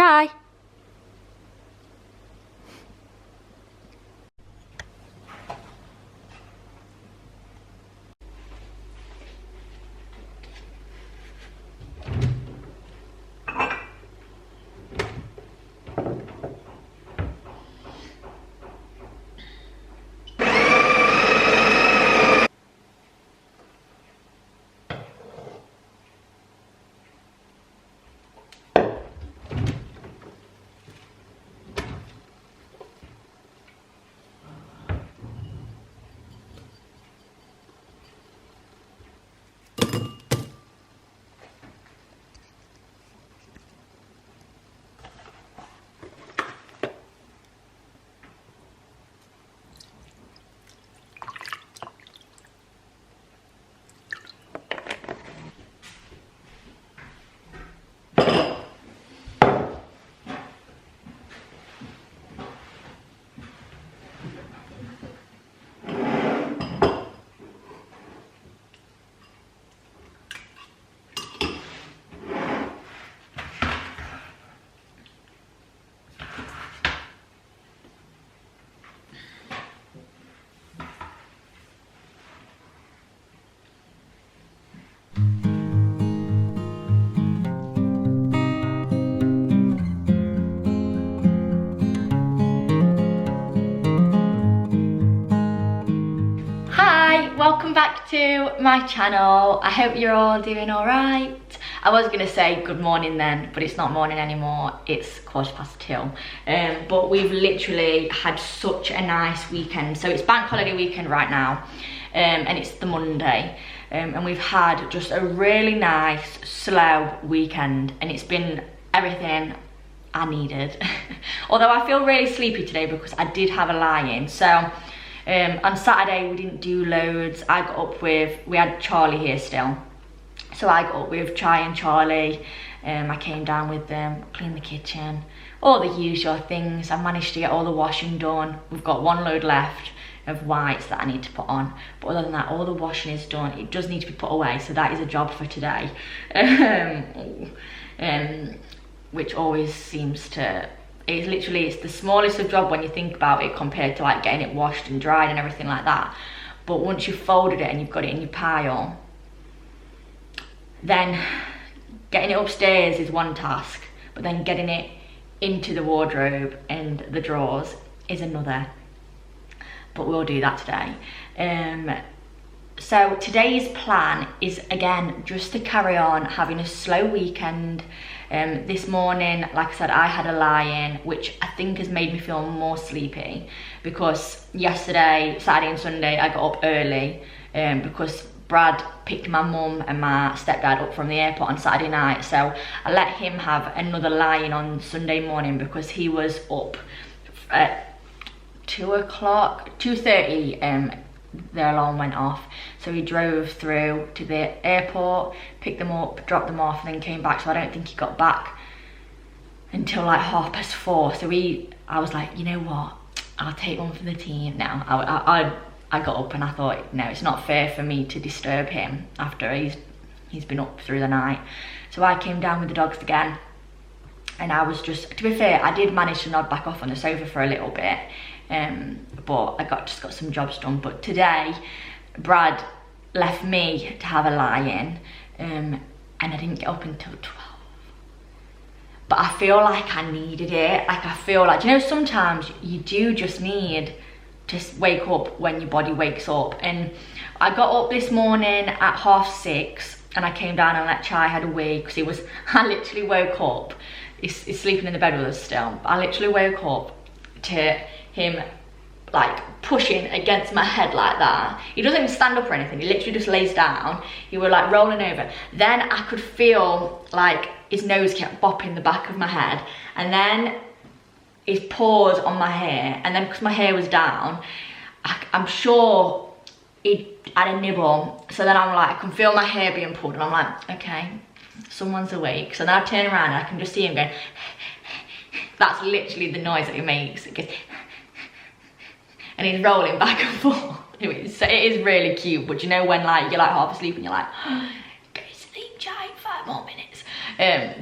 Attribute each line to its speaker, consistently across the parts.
Speaker 1: Try. Welcome back to my channel. I hope you're all doing all right. I was gonna say good morning then, but it's not morning anymore. It's 2:15. But we've literally had such a nice weekend. So it's bank holiday weekend right now, and it's the Monday. And we've had just a really nice, slow weekend, and it's been everything I needed. Although I feel really sleepy today because I did have a lie-in. So on Saturday we didn't do loads. I got up with, we had Charlie here still, so I got up with Chai and Charlie. I came down with them, cleaned the kitchen, all the usual things. I managed to get all the washing done. We've got one load left of whites that I need to put on, but other than that all the washing is done. It does need to be put away, so that is a job for today. Which always seems to, it's literally, it's the smallest of job when you think about it compared to like getting it washed and dried and everything like that. But once you've folded it and you've got it in your pile, then getting it upstairs is one task, but then getting it into the wardrobe and the drawers is another. But we'll do that today. So today's plan is again just to carry on having a slow weekend. This morning, like I said, I had a lie-in, which I think has made me feel more sleepy, because yesterday, Saturday and Sunday, I got up early because Brad picked my mum and my stepdad up from the airport on Saturday night. So I let him have another lie-in on Sunday morning because he was up at 2:30. Their alarm went off, so he drove through to the airport, picked them up, dropped them off, and then came back. So I don't think he got back until like 4:30. So I was like, you know what, I'll take one for the team now. I got up and I thought, no, it's not fair for me to disturb him after he's been up through the night. So I came down with the dogs again, and I was just, to be fair, I did manage to nod back off on the sofa for a little bit. But I just got some jobs done. But today Brad left me to have a lie-in, and I didn't get up until 12. But I feel like I needed it. Like, I feel like, you know, sometimes you do just need to wake up when your body wakes up. And I got up this morning at 6:30, and I came down and let Chai had a wee, because I literally woke up, he's sleeping in the bed with us still. I literally woke up to him like pushing against my head like that. He doesn't even stand up or anything, he literally just lays down. He was like rolling over. Then I could feel like his nose kept bopping the back of my head, and then his paws on my hair, and then because my hair was down, I'm sure he had a nibble. So then I'm like, I can feel my hair being pulled, and I'm like, okay, someone's awake. So then I turn around and I can just see him going. That's literally the noise that he makes. It goes, and he's rolling back and forth. So it is really cute. But you know when like you're like half asleep and you're like, oh, go to sleep, Jai, 5 more minutes.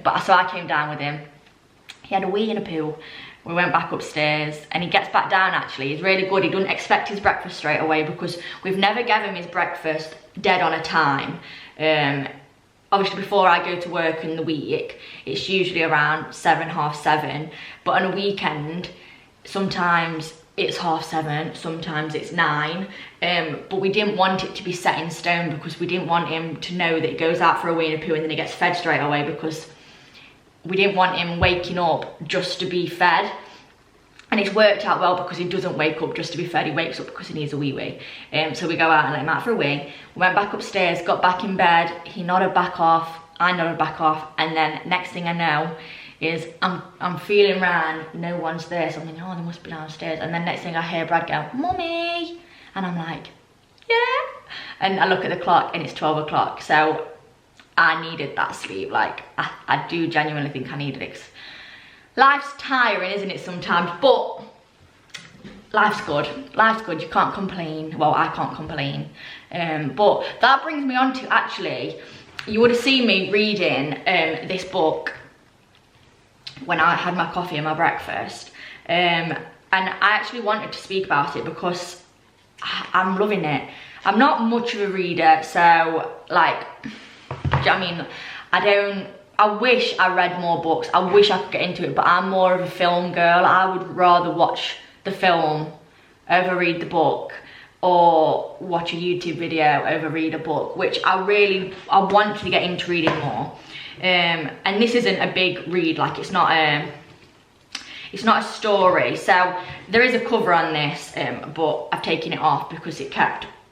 Speaker 1: But so I came down with him. He had a wee and a poo. We went back upstairs and he gets back down actually. He's really good. He doesn't expect his breakfast straight away because we've never given him his breakfast dead on a time. Obviously before I go to work in the week, it's usually around 7, half 7. But on a weekend, sometimes it's half 7, sometimes it's 9. But we didn't want it to be set in stone because we didn't want him to know that he goes out for a wee and a poo and then he gets fed straight away, because we didn't want him waking up just to be fed. And it's worked out well because he doesn't wake up just to be fed, he wakes up because he needs a wee. So we go out and let him out for a wee. We went back upstairs, got back in bed, he nodded back off, I nodded back off, and then next thing I know is I'm feeling round, no one's there, so I'm thinking, oh, they must be downstairs. And then next thing I hear Brad go, "Mummy," and I'm like, yeah. And I look at the clock and it's 12 o'clock. So I needed that sleep. Like, I do genuinely think I needed it. Life's tiring, isn't it, sometimes? But life's good. Life's good. You can't complain. Well, I can't complain. But that brings me on to, actually, you would have seen me reading this book when I had my coffee and my breakfast. And I actually wanted to speak about it because I'm loving it. I'm not much of a reader, so, like, do you know what I mean? I wish I read more books. I wish I could get into it, but I'm more of a film girl. I would rather watch the film over read the book, or watch a YouTube video over read a book, which I want to get into reading more. And this isn't a big read, like it's not a story. So there is a cover on this, but I've taken it off because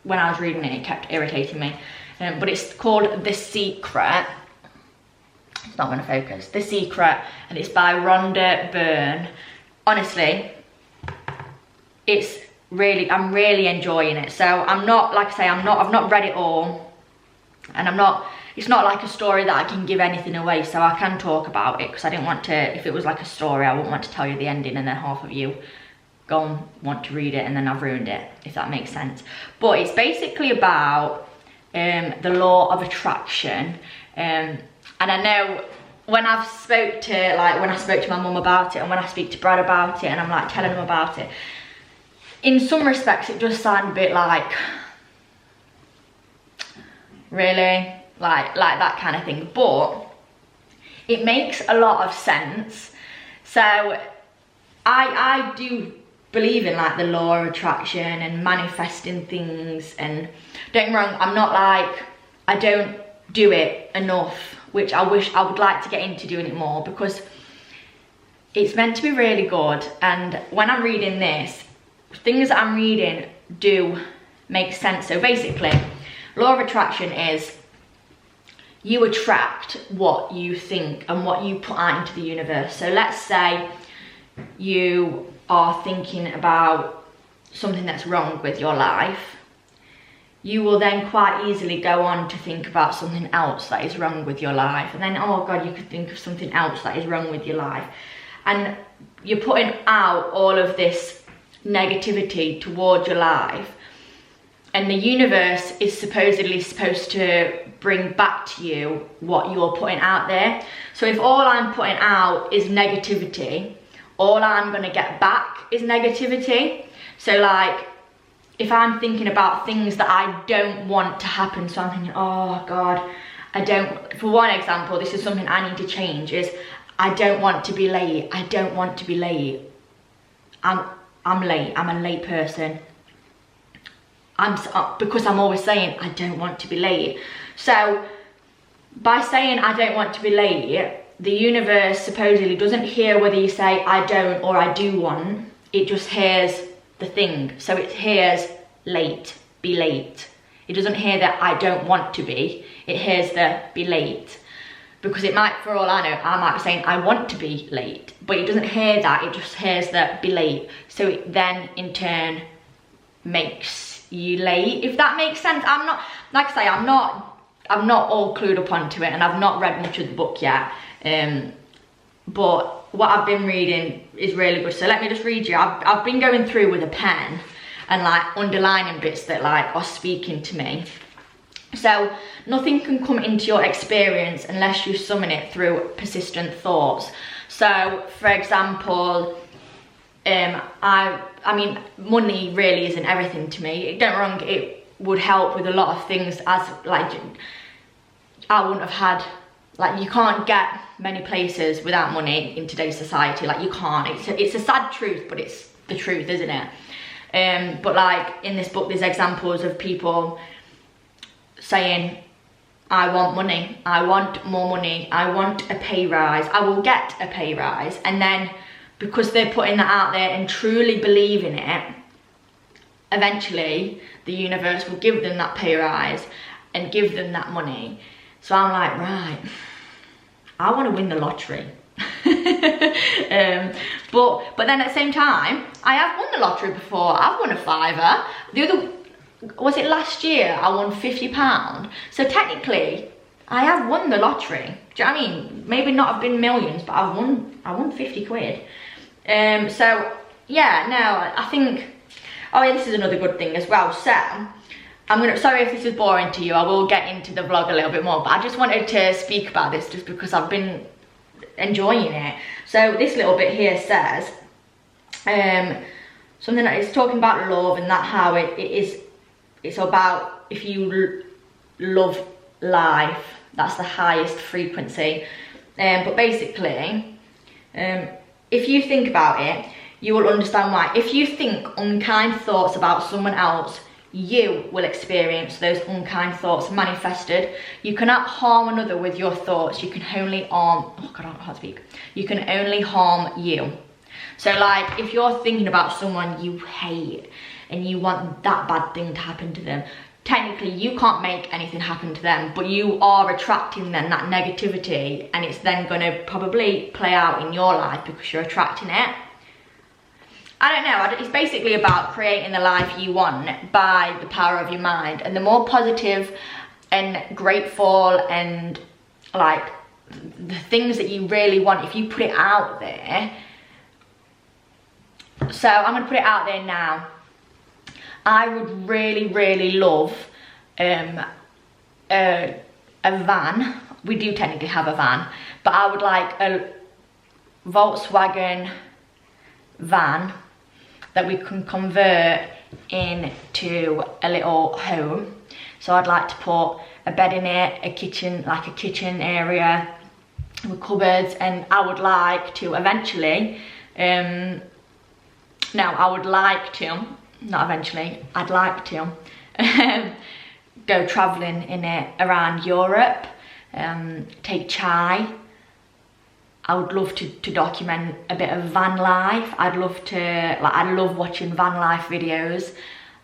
Speaker 1: when I was reading it kept irritating me. But it's called The Secret. It's not going to focus. The Secret, and it's by Rhonda Byrne. Honestly, I'm really enjoying it. So I'm not, like I say, I've not read it all, and it's not like a story that I can give anything away, so I can talk about it, because I didn't want to, if it was like a story, I wouldn't want to tell you the ending and then half of you go and want to read it and then I've ruined it, if that makes sense. But it's basically about the law of attraction. And I know when I spoke to my mum about it, and when I speak to Brad about it, and I'm like telling him about it, in some respects it does sound a bit like, really? Like that kind of thing. But it makes a lot of sense. So I do believe in like the law of attraction and manifesting things, and don't get me wrong, I'm not like, I don't do it enough, which I would like to get into doing it more, because it's meant to be really good. And when I'm reading this, things that I'm reading do make sense. So basically, law of attraction is you attract what you think and what you put out into the universe. So let's say you are thinking about something that's wrong with your life, you will then quite easily go on to think about something else that is wrong with your life, and then, oh God, you could think of something else that is wrong with your life, and you're putting out all of this negativity towards your life, and the universe is supposedly supposed to bring back to you what you're putting out there. So if all I'm putting out is negativity, all I'm gonna get back is negativity. So like, if I'm thinking about things that I don't want to happen, so I'm thinking, oh God, for one example, this is something I need to change, is I don't want to be late. I don't want to be late. I'm late. I'm a late person. Because I'm always saying I don't want to be late. So by saying I don't want to be late, the universe supposedly doesn't hear whether you say I don't or I do want. It just hears the thing. So it hears late, be late. It doesn't hear that I don't want to be. It hears the be late. Because it might, for all I know, I might be saying I want to be late, but it doesn't hear that. It just hears the be late. So it then in turn makes you late, if that makes sense. I'm not, like I say, I'm not all clued up onto it, and I've not read much of the book yet. But what I've been reading is really good. So let me just read you. I've been going through with a pen and like underlining bits that like are speaking to me. So nothing can come into your experience unless you summon it through persistent thoughts. So for example, I mean, money really isn't everything to me. Don't get me wrong, it would help with a lot of things, as like I wouldn't have had, like, you can't get many places without money in today's society. Like, you can't. It's a sad truth, but it's the truth, isn't it? But like in this book, there's examples of people saying, I want money, I want more money, I want a pay rise, I will get a pay rise. And then because they're putting that out there and truly believe in it, eventually the universe will give them that pay rise and give them that money. So I'm like, right, I want to win the lottery. But then at the same time, I have won the lottery before. I've won a fiver. Was it last year? I won £50. So technically, I have won the lottery. Do you know what I mean? Maybe not have been millions, but I won 50 quid. So yeah, no, I think, oh yeah, this is another good thing as well. So sorry if this is boring to you, I will get into the vlog a little bit more, but I just wanted to speak about this just because I've been enjoying it. So this little bit here says, something that is talking about love, and that how it's about, if you love life, that's the highest frequency. But basically, if you think about it, you will understand why. If you think unkind thoughts about someone else, you will experience those unkind thoughts manifested. You cannot harm another with your thoughts. You can only harm, oh God, I don't know how to speak. You can only harm you. So like, if you're thinking about someone you hate and you want that bad thing to happen to them, technically you can't make anything happen to them, but you are attracting then that negativity, and it's then going to probably play out in your life because you're attracting it. I don't know, it's basically about creating the life you want by the power of your mind. And the more positive and grateful and like the things that you really want, if you put it out there. So I'm going to put it out there now. I would really love a van. We do technically have a van, but I would like a Volkswagen van that we can convert into a little home. So I'd like to put a bed in it, a kitchen, like a kitchen area with cupboards, and I would like to eventually, I'd like to go travelling in it around Europe, take chai. I would love to document a bit of van life. I love watching van life videos.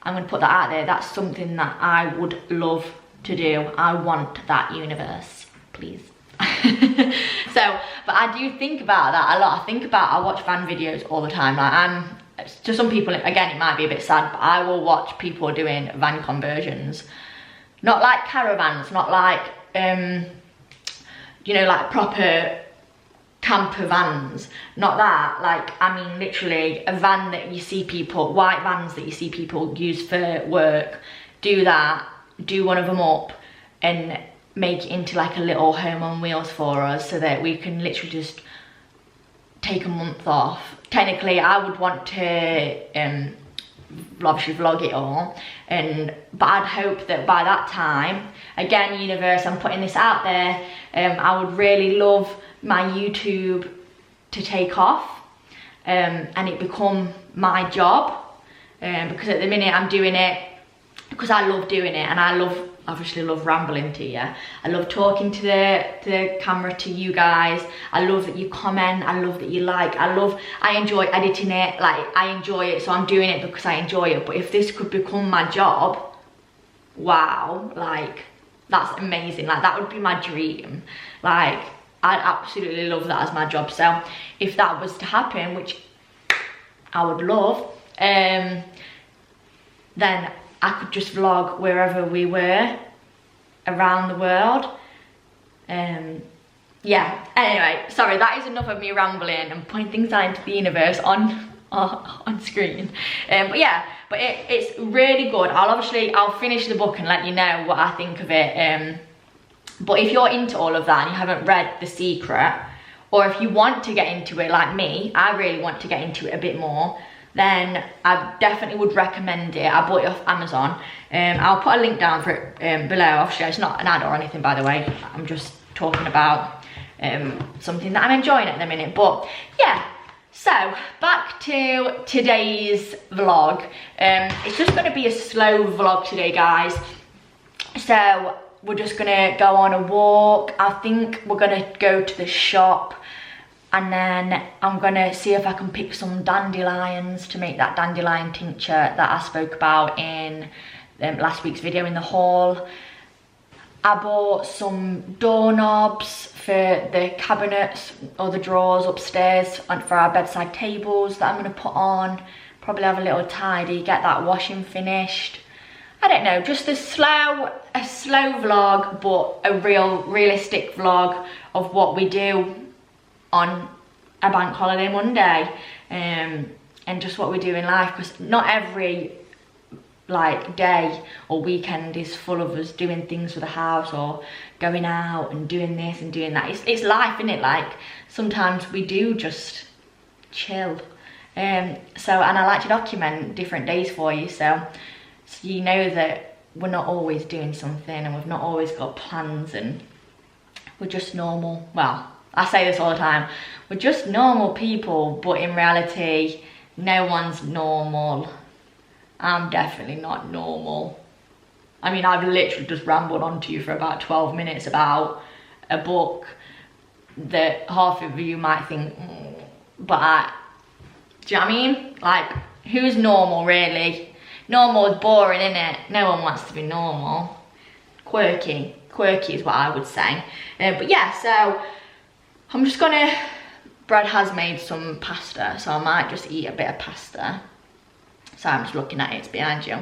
Speaker 1: I'm gonna put that out there. That's something that I would love to do. I want that universe, please. So, but I do think about that a lot. I watch van videos all the time. Like, to some people, again, it might be a bit sad, but I will watch people doing van conversions. Not like caravans, not like, you know, like proper camper vans, not that. Like, I mean literally a van that you see people, white vans that you see people use for work. Do that, do one of them up and make it into like a little home on wheels for us, so that we can literally just take a month off. Technically I would want to obviously vlog it all, but I'd hope that by that time, again, universe, I'm putting this out there, I would really love my YouTube to take off, and it become my job, because at the minute I'm doing it because I love doing it, and I obviously love rambling to you. I love talking to the camera, to you guys. I love that you comment, I love that you like, I enjoy editing it, like I enjoy it, so I'm doing it because I enjoy it. But if this could become my job, wow, like that's amazing. Like that would be my dream. Like I'd absolutely love that as my job. So if that was to happen, which I would love, then I could just vlog wherever we were around the world. Yeah, anyway, sorry, that is enough of me rambling and putting things out into the universe on screen. But yeah, but it's really good. I'll finish the book and let you know what I think of it. But if you're into all of that and you haven't read The Secret, or if you want to get into it like me, I really want to get into it a bit more, then I definitely would recommend it. I bought it off Amazon. I'll put a link down for it below. Obviously, it's not an ad or anything, by the way. I'm just talking about something that I'm enjoying at the minute. But yeah, so back to today's vlog. It's just going to be a slow vlog today, guys. So we're just going to go on a walk. I think we're going to go to the shop. And then I'm gonna see if I can pick some dandelions to make that dandelion tincture that I spoke about in last week's video in the haul. I bought some doorknobs for the cabinets or the drawers upstairs and for our bedside tables that I'm gonna put on. Probably have a little tidy, get that washing finished. I don't know, just a slow vlog, but a realistic vlog of what we do on a bank holiday Monday, and just what we do in life, because not every like day or weekend is full of us doing things for the house or going out and doing this and doing that. It's life, isn't it? Like sometimes we do just chill, and I like to document different days for you, so you know that we're not always doing something and we've not always got plans, and we're just normal. Well, I say this all the time, we're just normal people, but in reality, no one's normal. I'm definitely not normal. I mean, I've literally just rambled on to you for about 12 minutes about a book that half of you might think, but do you know what I mean? Like, who's normal, really? Normal is boring, innit? No one wants to be normal. Quirky is what I would say. But yeah, so I'm just gonna, Brad has made some pasta, so I might just eat a bit of pasta. So I'm just looking at it, it's behind you.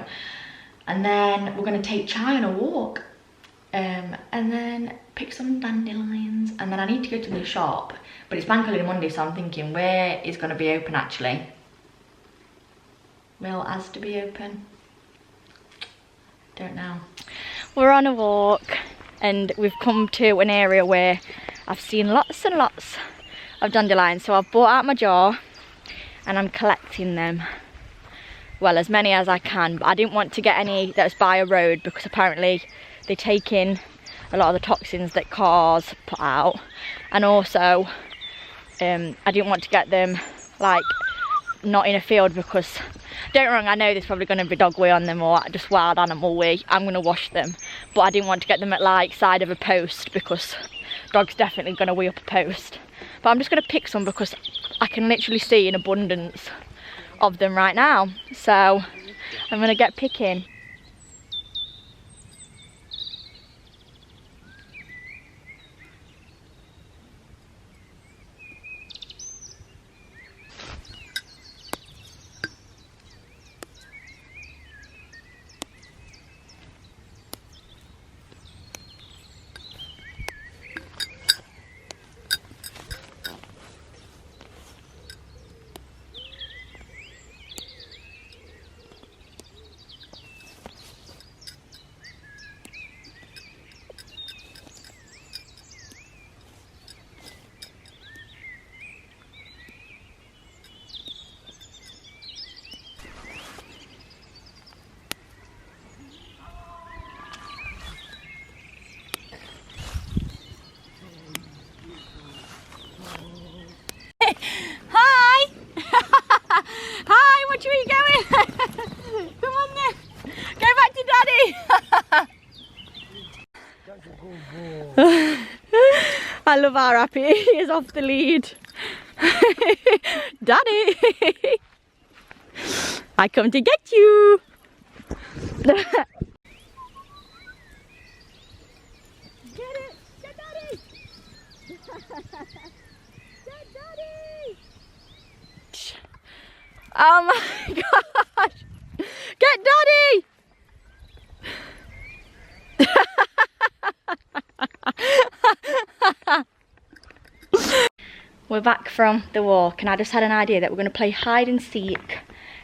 Speaker 1: And then we're gonna take Chai on a walk. And then pick some dandelions. And then I need to go to the shop, but it's Bank Holiday Monday, so I'm thinking, where is gonna be open actually? Will Asda be open? Don't know.
Speaker 2: We're on a walk and we've come to an area where I've seen lots and lots of dandelions, so I've brought out my jar and I'm collecting them. Well, as many as I can, but I didn't want to get any that was by a road because apparently they take in a lot of the toxins that cars put out, and also I didn't want to get them like not in a field because, don't get me wrong, I know there's probably going to be dog wee on them or just wild animal wee. I'm going to wash them, but I didn't want to get them at like side of a post because dog's definitely going to wee up a post. But I'm just going to pick some because I can literally see an abundance of them right now, so I'm going to get picking. I love how happy he is off the lead. Daddy, I come to get you. Get it, get Daddy. Get Daddy. Oh my gosh, get Daddy. We're back from the walk and I just had an idea that we're going to play hide and seek,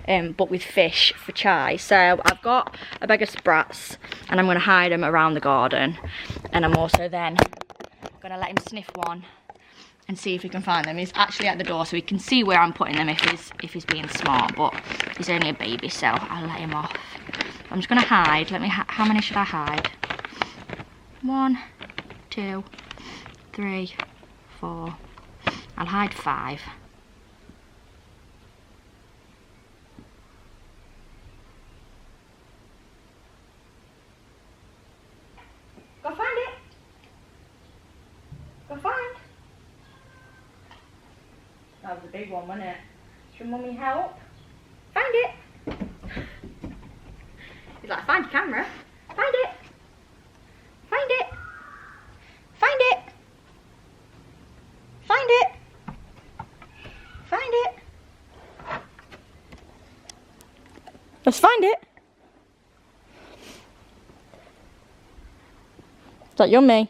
Speaker 2: but with fish for Chai. So I've got a bag of sprats and I'm going to hide them around the garden, and I'm also then going to let him sniff one and see if he can find them. He's actually at the door, so he can see where I'm putting them if he's being smart, but he's only a baby, so I'll let him off. I'm just gonna hide. How many should I hide? 1, 2, 3, 4. I'll hide 5. Go find it. Go find. That was a big one, wasn't it? Should mummy help? Find it. He's like, find your camera. Find it. Find it. Find it. Find it. Find it. Let's find it. Is that yummy?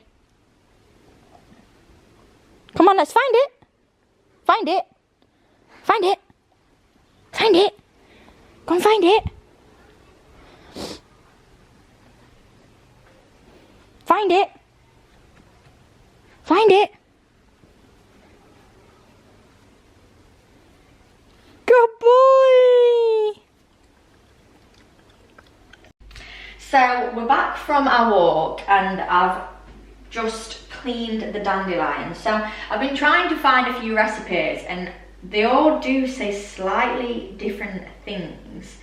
Speaker 2: Come on, let's find it. Find it. Find it. Find it. Go and find it. Find it. Find it. Good boy. So we're back from our walk and I've just cleaned the dandelions. So I've been trying to find a few recipes and they all do say slightly different things.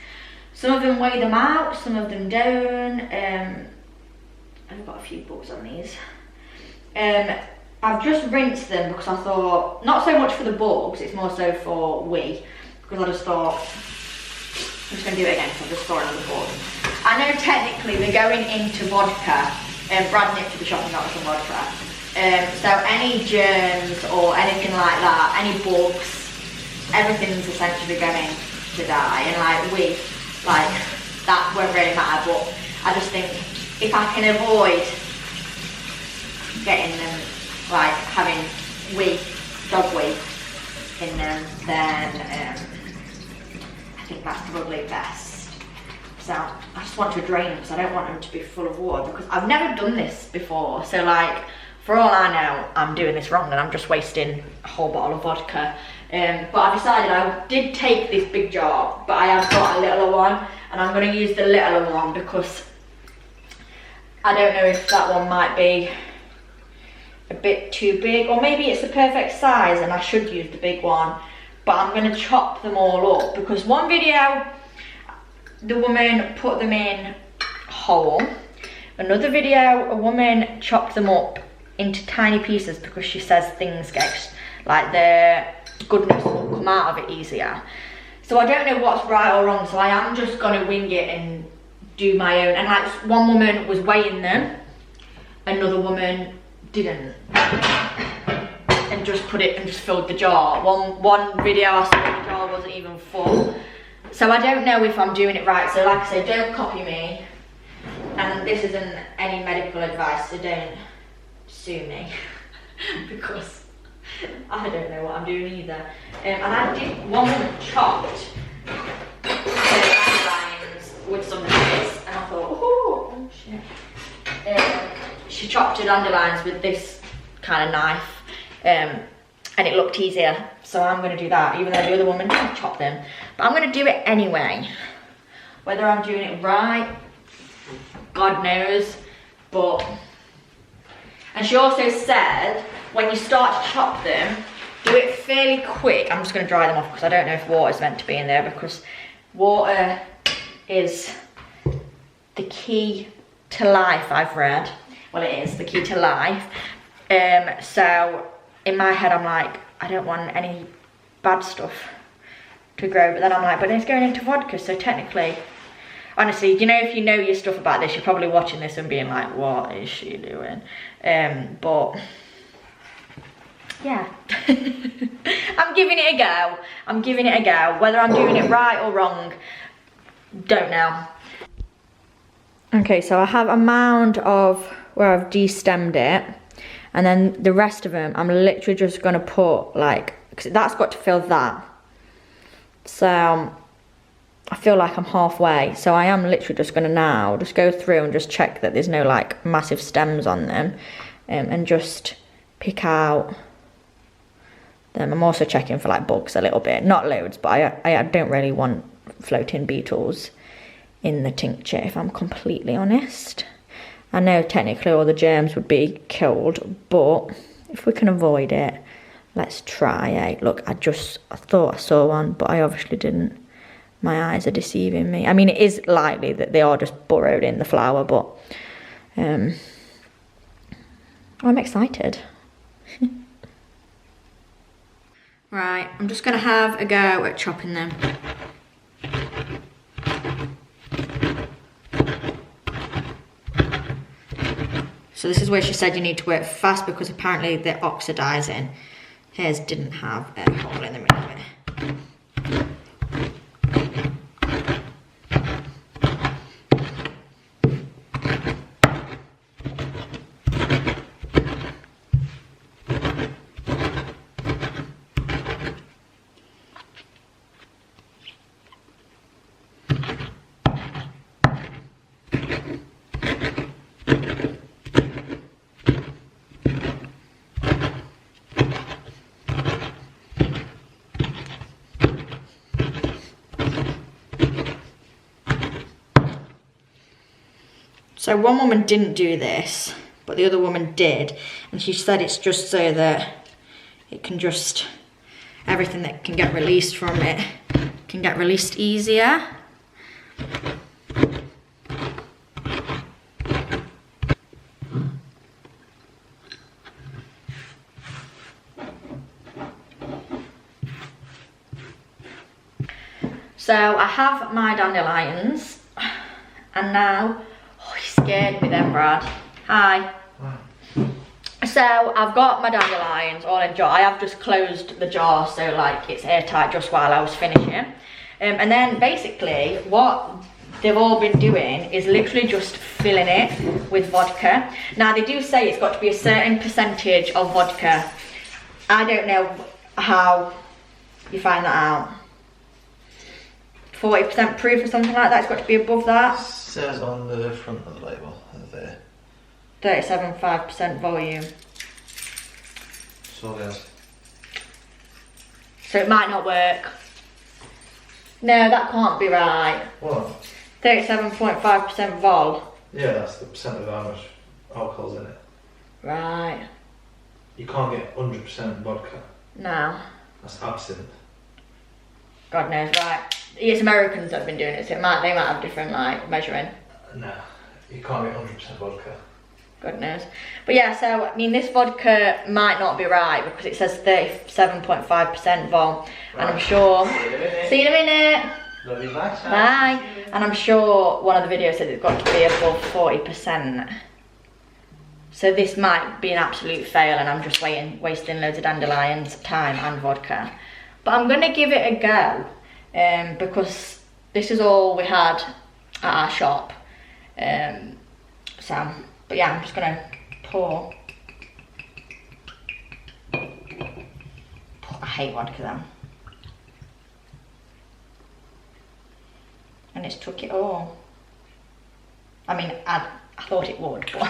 Speaker 2: Some of them weigh them out, some of them don't. I've got a few books on these. I've just rinsed them because I thought, not so much for the bugs, it's more so for because I just thought, I'm just going to do it again because I just saw another book. I know technically they're going into vodka, Brad nipped to the shop and got some vodka. So any germs or anything like that, any bugs, everything's essentially going to die. And that won't really matter, but I just think if I can avoid getting them, having dog wee in them, then I think that's probably best. So I just want to drain them because I don't want them to be full of water because I've never done this before. So for all I know, I'm doing this wrong and I'm just wasting a whole bottle of vodka. But I decided I did take this big jar, but I have got a littler one and I'm going to use the littler one because I don't know if that one might be a bit too big, or maybe it's the perfect size and I should use the big one. But I'm going to chop them all up because one video the woman put them in whole. Another video a woman chopped them up into tiny pieces because she says things get, the goodness will come out of it easier. So I don't know what's right or wrong, so I am just going to wing it and do my own. And one woman was weighing them, another woman didn't, and just put it and just filled the jar. One video I saw the jar wasn't even full. So I don't know if I'm doing it right. So like I say, don't copy me. And this isn't any medical advice, so don't sue me because I don't know what I'm doing either. And I did, one woman chopped the dandelions with some of this, and I thought, oh shit. She chopped her dandelions with this kind of knife, and it looked easier. So I'm going to do that, even though the other woman didn't chop them. But I'm going to do it anyway. Whether I'm doing it right, God knows. And she also said, when you start to chop them, do it fairly quick. I'm just going to dry them off because I don't know if water's meant to be in there, because water is the key to life, I've read. Well, it is the key to life. So in my head, I'm like, I don't want any bad stuff to grow. But then I'm like, but it's going into vodka, so technically, honestly, if you know your stuff about this, you're probably watching this and being like, what is she doing? But yeah, I'm giving it a go. I'm giving it a go. Whether I'm doing it right or wrong, don't know. Okay, so I have a mound of where I've de-stemmed it, and then the rest of them, I'm literally just gonna put because that's got to fill that. So I feel like I'm halfway, so I am literally just gonna now just go through and just check that there's no massive stems on them, and just pick out
Speaker 1: them. I'm also checking for like bugs a little bit, not loads, but I don't really want floating beetles in the tincture, if I'm completely honest. I know technically all the germs would be killed, but if we can avoid it, let's try, eh? Look, I thought I saw one, but I obviously didn't. My eyes are deceiving me. I mean, it is likely that they are just burrowed in the flower, but I'm excited. Right, I'm just gonna have a go at chopping them. So this is where she said you need to work fast because apparently they're oxidizing. Hers didn't have a hole in the middle of it. So one woman didn't do this, but the other woman did, and she said it's just so that it can just, everything that can get released from it can get released easier. So I have my dandelions, and now, oh, you scared me then, Brad. Hi. So I've got my dandelions all in jar. I have just closed the jar so like it's airtight just while I was finishing. And then basically what they've all been doing is literally just filling it with vodka. Now they do say it's got to be a certain percentage of vodka. I don't know how you find that out. 40% proof or something like that, it's got to be above that.
Speaker 3: It says on the front of the label, there.
Speaker 1: 37.5% volume.
Speaker 3: So yes.
Speaker 1: So it might not work. No, that can't be right.
Speaker 3: What?
Speaker 1: 37.5% vol.
Speaker 3: Yeah, that's the percent of how much alcohol's in it.
Speaker 1: Right.
Speaker 3: You can't get 100% vodka.
Speaker 1: No.
Speaker 3: That's absinthe.
Speaker 1: God knows, right. It's Americans that have been doing it, so they might have different like measuring.
Speaker 3: No, you can't get 100% vodka.
Speaker 1: God knows. But yeah, so I mean this vodka might not be right because it says 37.5% vol. Right. And I'm sure. See you in a minute.
Speaker 3: Love you, bye.
Speaker 1: Bye. And I'm sure one of the videos said it's got to be above 40%. So this might be an absolute fail and I'm just wasting loads of dandelions, time and vodka. But I'm gonna give it a go because this is all we had at our shop. But yeah, I'm just gonna pour. I hate vodka then. And it's took it all. I mean, I thought it would, but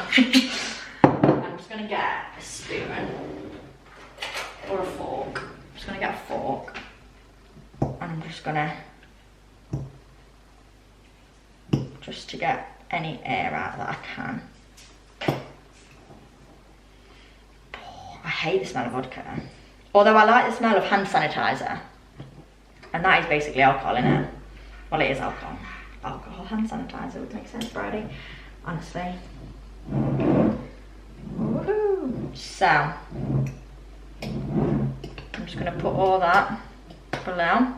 Speaker 1: I'm just gonna get a spoon or a fork. I'm just gonna get a fork and I'm just gonna, just to get any air out that I can. I hate the smell of vodka. Although I like the smell of hand sanitizer. And that is basically alcohol, innit? Well, it is alcohol. Alcohol hand sanitizer would make sense, Brydie. Honestly. Woohoo! So, I'm just gonna put all that below.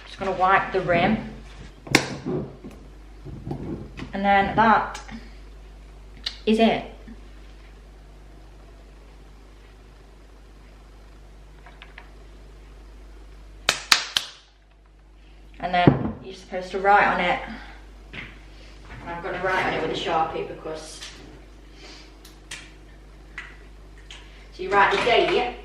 Speaker 1: Just gonna wipe the rim. And then that is it. And then you're supposed to write on it. And I'm going to write on it with a Sharpie because... So you write the date.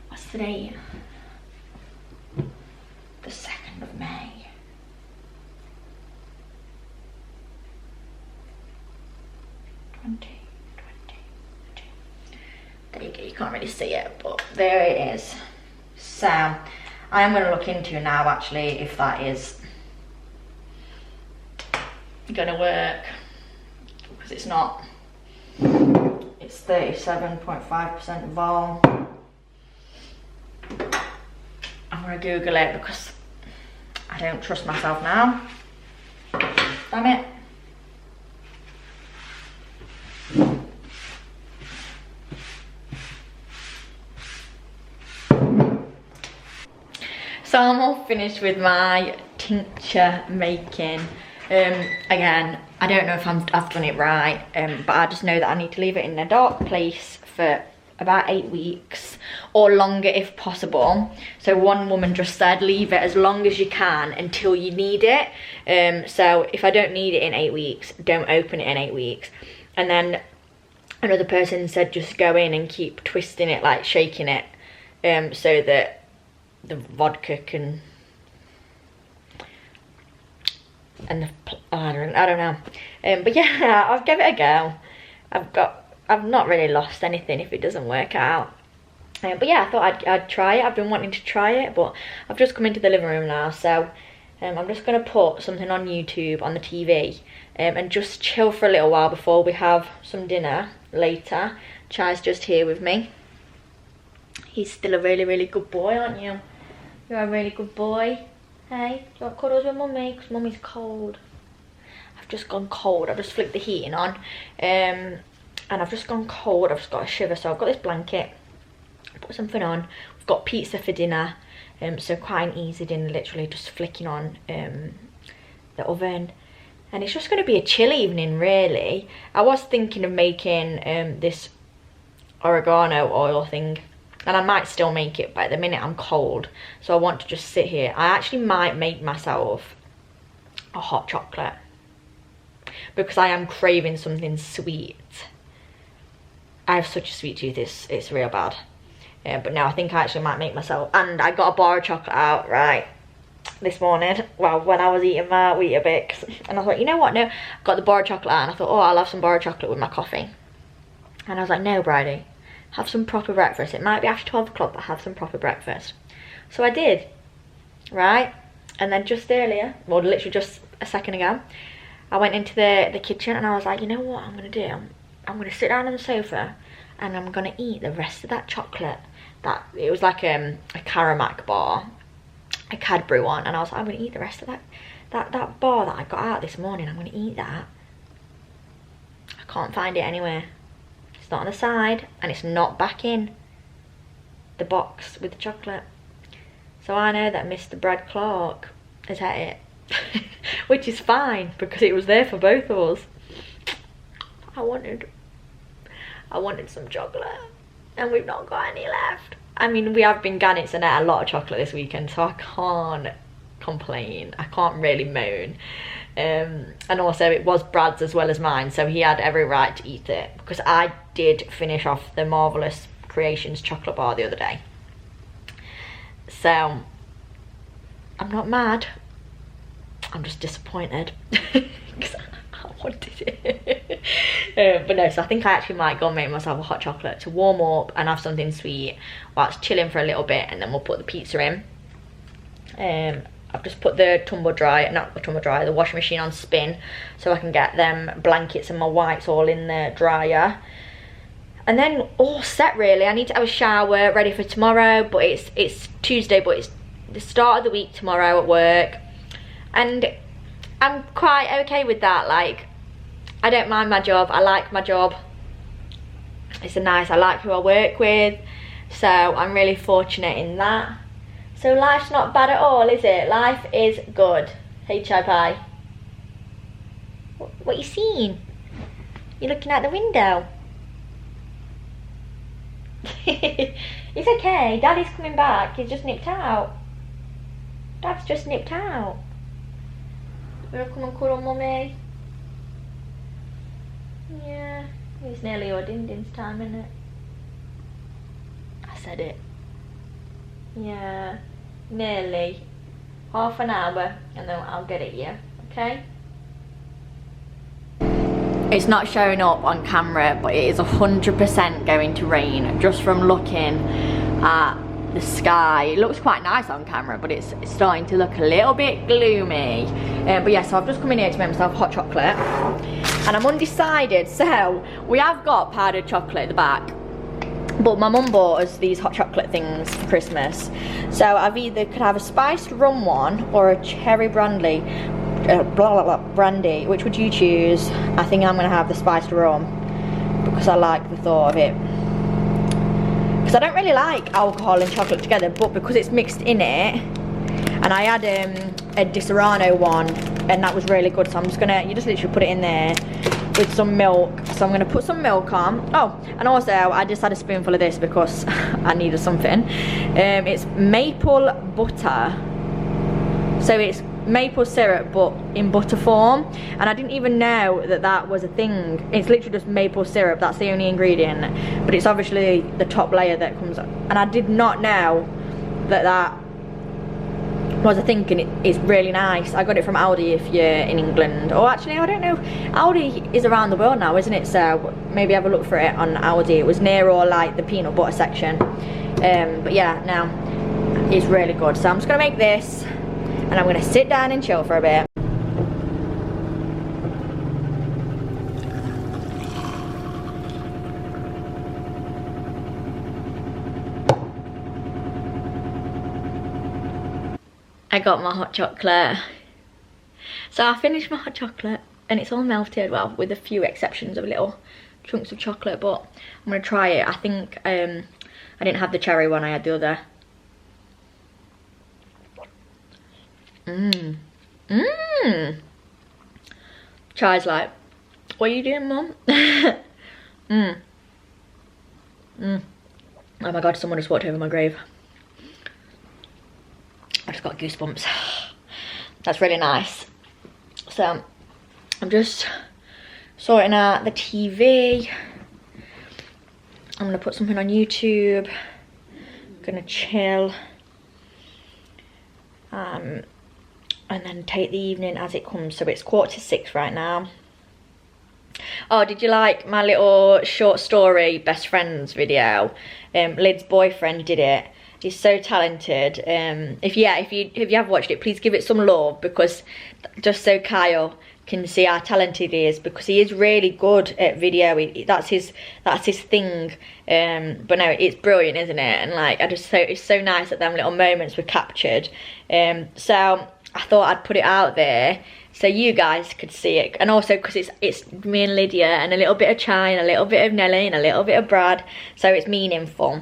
Speaker 1: What's the date? can't really see it, but there it is. So I am going to look into now actually if that is going to work, because it's not. It's 37.5% vol. I'm going to Google it because I don't trust myself now. Damn it. So I'm all finished with my tincture making. Again, I don't know if I've done it right, but I just know that I need to leave it in a dark place for about 8 weeks or longer if possible. So one woman just said leave it as long as you can until you need it. So if I don't need it in 8 weeks, don't open it in 8 weeks. And then another person said just go in and keep twisting it, like shaking it, so that the vodka can, and I don't know. But yeah, I'll give it a go. I've not really lost anything if it doesn't work out. But yeah, I thought I'd try it. I've been wanting to try it, but I've just come into the living room now, so I'm just going to put something on YouTube on the TV and just chill for a little while before we have some dinner later. Chai's just here with me. He's still a really, really good boy, aren't you? You're a really good boy. Hey, do you want cuddles with mummy? Because mummy's cold. I've just gone cold. I've just flicked the heating on. And I've just gone cold. I've just got a shiver. So I've got this blanket. Put something on. We've got pizza for dinner. So quite an easy dinner, literally just flicking on the oven. And it's just going to be a chill evening, really. I was thinking of making this oregano oil thing. And I might still make it, but at the minute I'm cold. So I want to just sit here. I actually might make myself a hot chocolate, because I am craving something sweet. I have such a sweet tooth, it's real bad. But now I think I actually might make myself. And I got a bar of chocolate out, right, this morning. Well, when I was eating my Weetabix. And I thought, you know what, no. I got the bar of chocolate out and I thought, oh, I'll have some bar of chocolate with my coffee. And I was like, no, Brydie. Have some proper breakfast. It might be after 12 o'clock, but have some proper breakfast. So I did, right? And then just earlier, well, literally just a second ago, I went into the kitchen and I was like, you know what I'm going to do? I'm going to sit down on the sofa and I'm going to eat the rest of that chocolate. It was like a Caramac bar, a Cadbury one. And I was like, I'm going to eat the rest of that bar that I got out this morning. I'm going to eat that. I can't find it anywhere. It's not on the side, and it's not back in the box with the chocolate. So I know that Mr. Brad Clark has had it, which is fine because it was there for both of us. I wanted some chocolate, and we've not got any left. I mean, we have been Gannets and ate a lot of chocolate this weekend, so I can't complain. I can't really moan. And also it was Brad's as well as mine, so he had every right to eat it, because I did finish off the Marvellous Creations chocolate bar the other day. So I'm not mad, I'm just disappointed because I wanted it. But no, so I think I actually might go and make myself a hot chocolate to warm up and have something sweet whilst chilling for a little bit, and then we'll put the pizza in. I've just put the the washing machine on spin so I can get them blankets and my whites all in the dryer. And then all set really. I need to have a shower ready for tomorrow, but it's Tuesday, but it's the start of the week tomorrow at work. And I'm quite okay with that. Like, I don't mind my job. I like my job. I like who I work with. So I'm really fortunate in that. So life's not bad at all, is it? Life is good. Hey, Chai Pie. What are you seeing? You're looking out the window. It's okay. Daddy's coming back. He's just nipped out. Dad's just nipped out. You wanna come and cuddle mummy? Yeah. It's nearly your din-din's time, isn't it? I said it. Yeah, nearly. Half an hour and then I'll get it, yeah, okay?
Speaker 2: It's not showing up on camera, but it is 100% going to rain just from looking at the sky. It looks quite nice on camera, but it's starting to look a little bit gloomy. But yeah, so I've just come in here to make myself hot chocolate, and I'm undecided. So we have got powdered chocolate at the back, but my mum bought us these hot chocolate things for Christmas. So I've either could have a spiced rum one or a cherry brandy. Brandy. Which would you choose? I think I'm gonna have the spiced rum because I like the thought of it. Because I don't really like alcohol and chocolate together, but because it's mixed in it, and I had a Disaronno one, and that was really good. So I'm just gonna, you just literally put it in there with some milk. So I'm gonna put some milk on. Oh, and also I just had a spoonful of this because I needed something. It's maple butter. So it's maple syrup but in butter form, and I didn't even know that that was a thing. It's literally just maple syrup, that's the only ingredient, but it's obviously the top layer that comes up, and I did not know that that was a thing, and it's really nice. I got it from Aldi if you're in England, or actually I don't know, Aldi is around the world now, isn't it? So maybe have a look for it on Aldi. It was near or like the peanut butter section, but yeah, now it's really good. So I'm just gonna make this, and I'm gonna sit down and chill for a bit. I got my hot chocolate. So I finished my hot chocolate and it's all melted, well, with a few exceptions of little chunks of chocolate, but I'm gonna try it. I think I didn't have the cherry one, I had the other. Chai's like, what are you doing, Mum? Oh my god, someone just walked over my grave. I just got goosebumps. That's really nice. So I'm just sorting out the TV. I'm gonna put something on YouTube. Gonna chill. And then take the evening as it comes. So it's 6:15 right now. Oh, did you like my little short story best friends video? Lid's boyfriend did it. He's so talented. If you have watched it, please give it some love, because just so Kyle can see how talented he is, because he is really good at video. That's his thing. But no, it's brilliant, isn't it? And like, it's so nice that them little moments were captured. So I thought I'd put it out there so you guys could see it, and also because it's me and Lydia and a little bit of Chai and a little bit of Nelly and a little bit of Brad, so it's meaningful.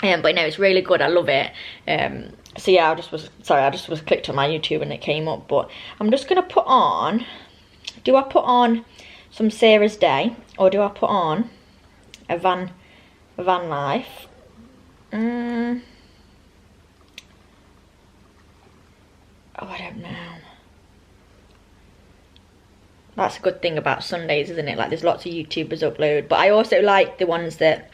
Speaker 2: But no, it's really good. I love it. So yeah, I just was clicked on my YouTube and it came up. But I'm just gonna put on. Do I put on some Sarah's Day, or do I put on a van life? Oh, I don't know. That's a good thing about Sundays, isn't it? Like, there's lots of YouTubers upload, but I also like the ones that,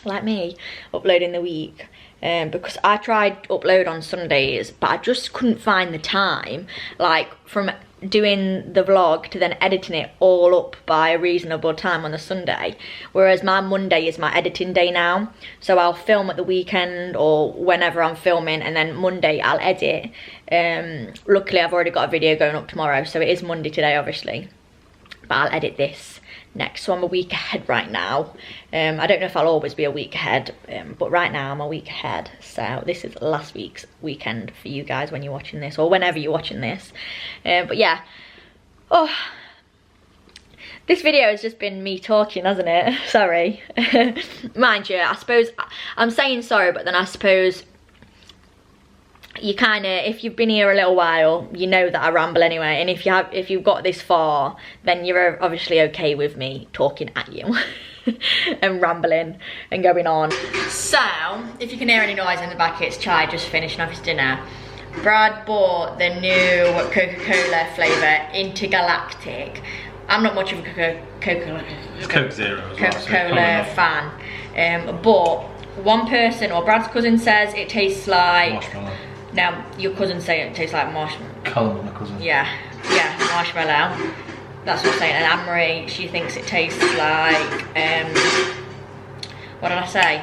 Speaker 2: like me, upload in the week, because I tried to upload on Sundays, but I just couldn't find the time, like from doing the vlog to then editing it all up by a reasonable time on the Sunday. Whereas my Monday is my editing day now, so I'll film at the weekend or whenever I'm filming, and then Monday I'll edit. Luckily I've already got a video going up tomorrow, so it is Monday today obviously, but I'll edit this next, so I'm a week ahead right now. I don't know if I'll always be a week ahead, but right now I'm a week ahead. So this is last week's weekend for you guys when you're watching this, or whenever you're watching this. But yeah, oh, this video has just been me talking, hasn't it? Sorry. Mind you, I suppose I'm saying sorry, but then I suppose you kind of, if you've been here a little while, you know that I ramble anyway, and if you've got this far, then you're obviously okay with me talking at you and rambling and going on. So if you can hear any noise in the back, it's Chai just finishing off his dinner. Brad bought the new Coca-Cola flavour Intergalactic. I'm not much of a
Speaker 3: Coke Zero as well,
Speaker 1: Coca-Cola fan, but one person, or Brad's cousin, says it tastes like
Speaker 3: marshmallow.
Speaker 1: No, your cousin say it tastes like marshmallow.
Speaker 3: Callum, my cousin.
Speaker 1: Yeah, marshmallow. That's what I'm saying. And Anne-Marie, she thinks it tastes like, what did I say?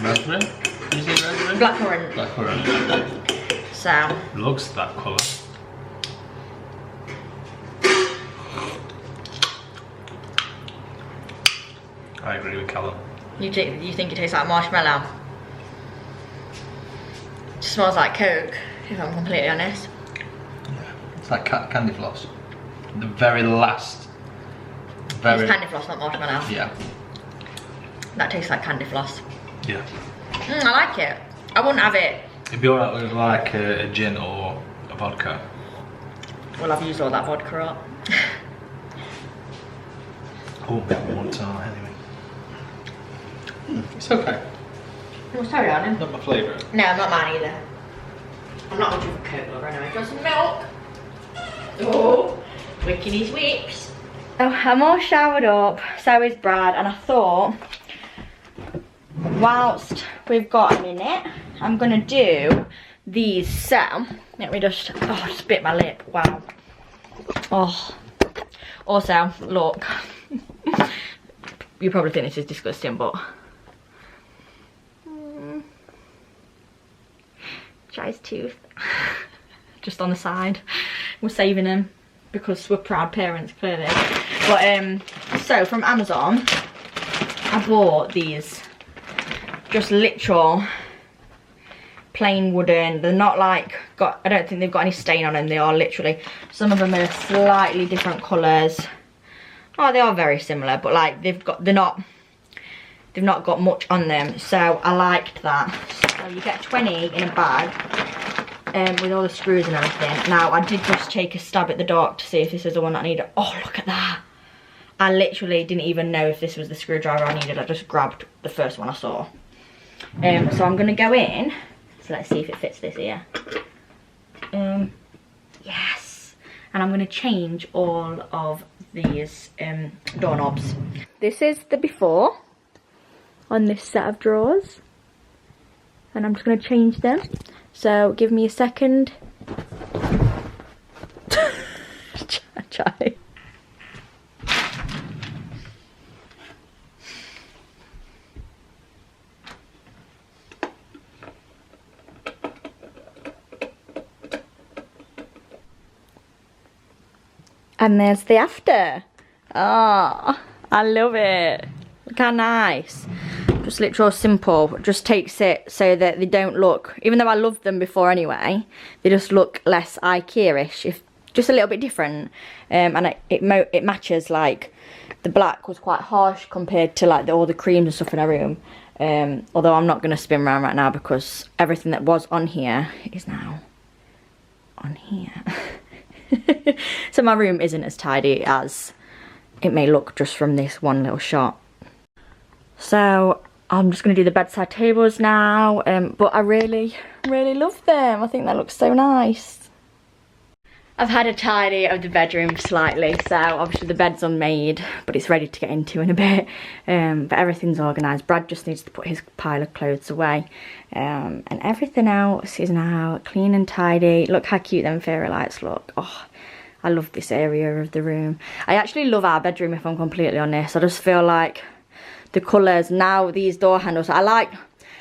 Speaker 3: Raspberry? Did you say raspberry?
Speaker 1: Blackcurrant.
Speaker 3: Blackcurrant.
Speaker 1: So.
Speaker 3: Looks that colour. I agree with Callum.
Speaker 1: You think it tastes like marshmallow? It smells like Coke, if I'm completely honest.
Speaker 3: Yeah, it's like candy floss. The very last.
Speaker 1: It's candy floss, not marshmallow.
Speaker 3: Yeah.
Speaker 1: That tastes like candy floss.
Speaker 3: Yeah.
Speaker 1: I like it. I wouldn't have it.
Speaker 3: It'd be alright with like a gin or a vodka.
Speaker 1: Well, I've used all that vodka up.
Speaker 3: I won't get one tonight anyway. It's okay.
Speaker 1: Oh, sorry, darling.
Speaker 3: Not my favourite.
Speaker 1: No, not mine either. I'm not much of a Coke lover anyway. Do you want some milk? Oh, wicking his whips.
Speaker 2: Oh, I'm all showered up, so is Brad, and I thought, whilst we've got a minute, I'm gonna do these. So, let me just, oh, I just bit my lip, wow. Oh, also, look, you probably think this is disgusting, but Jai's tooth, just on the side. We're saving him because we're proud parents, clearly. But so from Amazon, I bought these just literal plain wooden. They're not like I don't think they've got any stain on them. They are literally, some of them are slightly different colours. Oh, they are very similar, but like they've not got much on them, so I liked that. So you get 20 in a bag with all the screws and everything. Now I did just take a stab at the dark to see if this is the one that I needed. Oh, look at that. I literally didn't even know if this was the screwdriver I needed. I just grabbed the first one I saw. So I'm gonna go in. So let's see if it fits this here. Yes. And I'm gonna change all of these doorknobs. This is the before on this set of drawers, and I'm just going to change them, so give me a second. Try. And there's the after. Oh, I love it. Look how nice. Just literal simple. Just takes it so that they don't look, even though I loved them before anyway, they just look less IKEA-ish, if just a little bit different. And it matches, like the black was quite harsh compared to like all the creams and stuff in our room. Although I'm not going to spin around right now because everything that was on here is now on here. So my room isn't as tidy as it may look just from this one little shot. So I'm just going to do the bedside tables now, but I really love them. I think that looks so nice. I've had a tidy of the bedroom slightly, so obviously the bed's unmade, but it's ready to get into in a bit. But everything's organised. Brad just needs to put his pile of clothes away, and everything else is now clean and tidy. Look how cute them fairy lights look. Oh, I love this area of the room. I actually love our bedroom, if I'm completely honest. I just feel like the colours now, these door handles, I like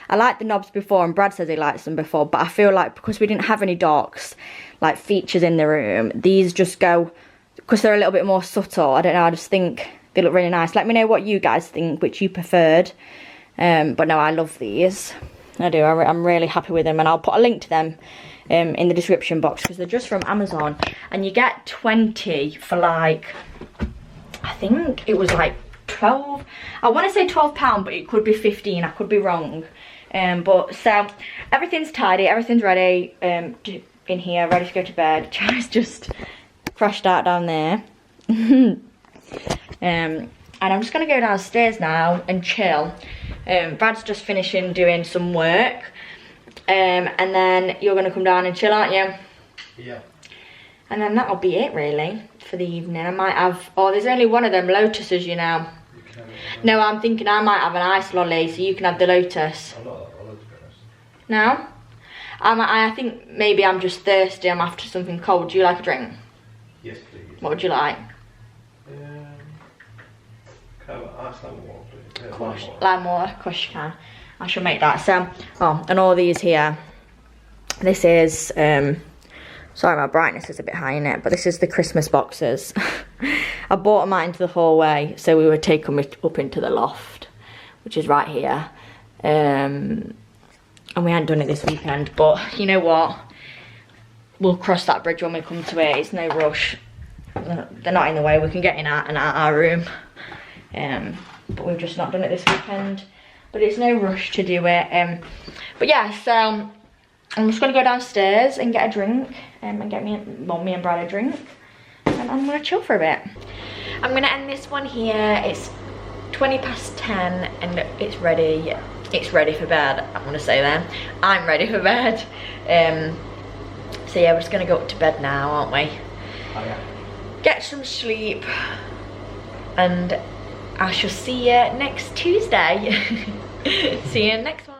Speaker 2: the knobs before, and Brad says he likes them before, but I feel like because we didn't have any darks like features in the room, these just go, because they're a little bit more subtle, I don't know, I just think they look really nice. Let me know what you guys think, which you preferred. But no, I love these. I do, I'm really happy with them, and I'll put a link to them in the description box because they're just from Amazon, and you get 20 for like, I think it was like 12, I want to say £12, but it could be 15, I could be wrong. But so everything's tidy, everything's ready in here, ready to go to bed. Charlie's just crashed out down there. And I'm just gonna go downstairs now and chill. Brad's just finishing doing some work, and then you're gonna come down and chill, aren't you?
Speaker 3: Yeah. And
Speaker 1: then that'll be it really for the evening. I might have, oh, there's only one of them lotuses, you know. No, I'm thinking I might have an ice lolly, so you can have the lotus.
Speaker 3: I'm not that bothered, to be honest.
Speaker 1: No? I think maybe I'm just thirsty. I'm after something cold. Do you like a drink?
Speaker 3: Yes, please.
Speaker 1: What would you like?
Speaker 3: Ice lemon water, please. Yeah,
Speaker 1: Lime water, of course you can. I shall make that. So, oh, and all these here. This is, sorry my brightness is a bit high in it, but this is the Christmas boxes. I bought them out into the hallway, so we would take them up into the loft, which is right here. And we hadn't done it this weekend, but you know what? We'll cross that bridge when we come to it. It's no rush. They're not in the way. We can get in and out our room. But we've just not done it this weekend. But it's no rush to do it. But yeah, so I'm just gonna go downstairs and get a drink and get me and Brad a drink, and I'm gonna chill for a bit. I'm gonna end this one here. It's 10:20 and it's ready. It's ready for bed. I'm gonna say then. I'm ready for bed. So yeah, we're just gonna go up to bed now, aren't we?
Speaker 3: Oh yeah.
Speaker 1: Get some sleep, and I shall see you next Tuesday. See you next one.